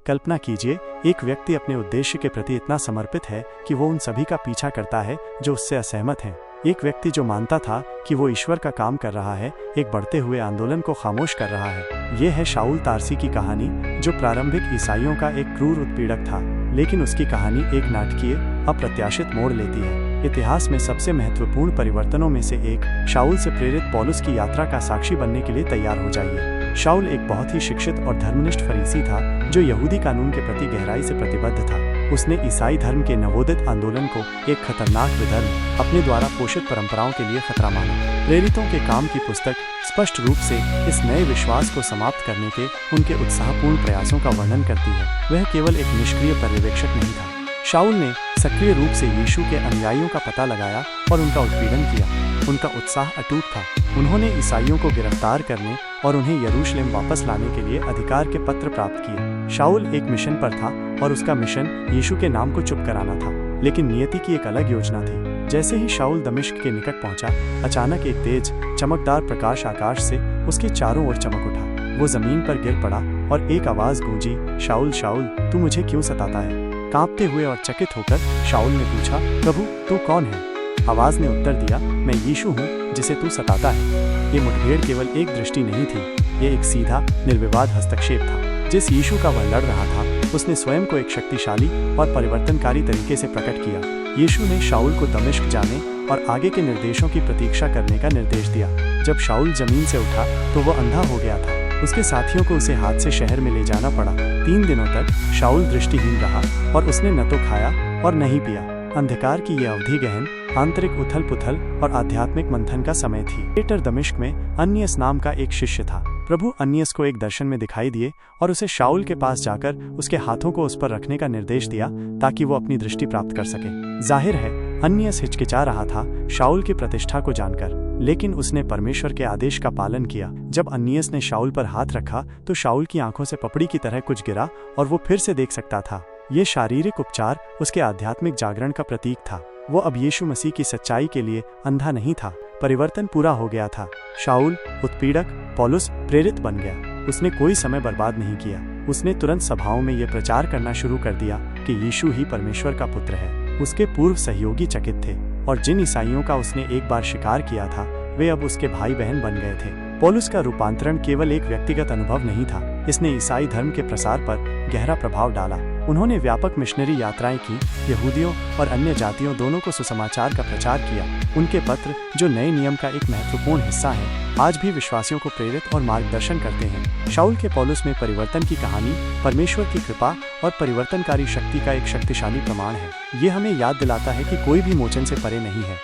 कल्पना कीजिए, एक व्यक्ति अपने उद्देश्य के प्रति इतना समर्पित है कि वो उन सभी का पीछा करता है जो उससे असहमत हैं। एक व्यक्ति जो मानता था कि वो ईश्वर का काम कर रहा है, एक बढ़ते हुए आंदोलन को खामोश कर रहा है। ये है शाऊल तारसी की कहानी, जो प्रारंभिक ईसाइयों का एक क्रूर उत्पीड़क था, लेकिन उसकी कहानी एक नाटकीय, अप्रत्याशित मोड़ लेती है। इतिहास में सबसे महत्वपूर्ण परिवर्तनों में से एक, शाऊल से प्रेरित पौलुस की यात्रा का साक्षी बनने के लिए तैयार हो जाइए। शाऊल एक बहुत ही शिक्षित और धर्मनिष्ठ फरीसी था, जो यहूदी कानून के प्रति गहराई से प्रतिबद्ध था। उसने ईसाई धर्म के नवोदित आंदोलन को एक खतरनाक विधर्म, अपने द्वारा पोषित परंपराओं के लिए खतरा माना। प्रेरितों के काम की पुस्तक स्पष्ट रूप से इस नए विश्वास को समाप्त करने के उनके उत्साहपूर्ण प्रयासों का वर्णन करती है। वह केवल एक निष्क्रिय पर्यवेक्षक नहीं था। शाऊल ने सक्रिय रूप से यीशु के अनुयायियों का पता लगाया और उनका उत्पीड़न किया। उनका उत्साह अटूट था। उन्होंने ईसाइयों को गिरफ्तार करने और उन्हें यरूशलेम वापस लाने के लिए अधिकार के पत्र प्राप्त किए। शाऊल एक मिशन पर था और उसका मिशन यीशु के नाम को चुप कराना था, लेकिन नियति की एक अलग योजना थी। जैसे ही शाऊल दमिश्क के निकट पहुंचा, अचानक एक तेज, चमकदार प्रकाश आकाश से उसके चारों ओर चमक उठा। वो जमीन पर गिर पड़ा और एक आवाज गूंजी, शाऊल शाऊल, तू मुझे क्यों सताता है? कांपते हुए और चकित होकर शाऊल ने पूछा, प्रभु तू कौन है? आवाज ने उत्तर दिया, मैं यीशु हूँ जिसे तू सताता है। ये मुठभेड़ केवल एक दृष्टि नहीं थी, ये एक सीधा, निर्विवाद हस्तक्षेप था। जिस यीशु का वह लड़ रहा था, उसने स्वयं को एक शक्तिशाली और परिवर्तनकारी तरीके से प्रकट किया। यीशु ने शाऊल को दमिश्क जाने और आगे के निर्देशों की प्रतीक्षा करने का निर्देश दिया। जब शाऊल जमीन से उठा तो वह अंधा हो गया था। उसके साथियों को उसे हाथ से शहर में ले जाना पड़ा। 3 दिनों तक शाऊल दृष्टिहीन रहा और उसने न तो खाया और न ही पिया। अंधकार की यह अवधि गहन, आंतरिक उथल पुथल और आध्यात्मिक मंथन का समय थी। पीटर दमिश्क में अन्नियस नाम का एक शिष्य था। प्रभु अन्नियस को एक दर्शन में दिखाई दिए और उसे शाऊल के पास जाकर उसके हाथों को उस पर रखने का निर्देश दिया ताकि वो अपनी दृष्टि प्राप्त कर सके। जाहिर है अन्नियस हिचकिचा रहा था शाऊल की प्रतिष्ठा को जानकर, लेकिन उसने परमेश्वर के आदेश का पालन किया। जब अन्नियस ने शाऊल पर हाथ रखा तो शाऊल की आंखों से पपड़ी की तरह कुछ गिरा और वो फिर से देख सकता था। ये शारीरिक उपचार उसके आध्यात्मिक जागरण का प्रतीक था। वो अब यीशु मसीह की सच्चाई के लिए अंधा नहीं था। परिवर्तन पूरा हो गया था। शाऊल उत्पीड़क, पौलुस प्रेरित बन गया। उसने कोई समय बर्बाद नहीं किया। उसने तुरंत सभाओं में यह प्रचार करना शुरू कर दिया कि यीशु ही परमेश्वर का पुत्र है। उसके पूर्व सहयोगी चकित थे और जिन ईसाइयों का उसने एक बार शिकार किया था, वे अब उसके भाई बहन बन गए थे। पौलुस का रूपांतरण केवल एक व्यक्तिगत अनुभव नहीं था, इसने ईसाई धर्म के प्रसार पर गहरा प्रभाव डाला। उन्होंने व्यापक मिशनरी यात्राएं की, यहूदियों और अन्य जातियों दोनों को सुसमाचार का प्रचार किया। उनके पत्र, जो नए नियम का एक महत्वपूर्ण हिस्सा है, आज भी विश्वासियों को प्रेरित और मार्गदर्शन करते हैं। शाऊल के पौलुस में परिवर्तन की कहानी परमेश्वर की कृपा और परिवर्तनकारी शक्ति का एक शक्तिशाली प्रमाण है। ये हमें याद दिलाता है कि कोई भी मोचन से परे नहीं है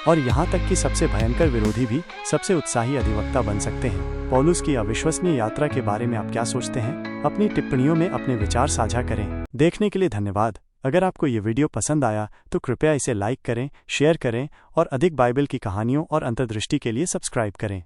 और यहाँ तक कि सबसे भयंकर विरोधी भी सबसे उत्साही अधिवक्ता बन सकते हैं। पौलुस की अविश्वसनीय यात्रा के बारे में आप क्या सोचते हैं? अपनी टिप्पणियों में अपने विचार साझा करें। देखने के लिए धन्यवाद। अगर आपको ये वीडियो पसंद आया तो कृपया इसे लाइक करें, शेयर करें और अधिक बाइबल की कहानियों और अंतर्दृष्टि के लिए सब्सक्राइब करें।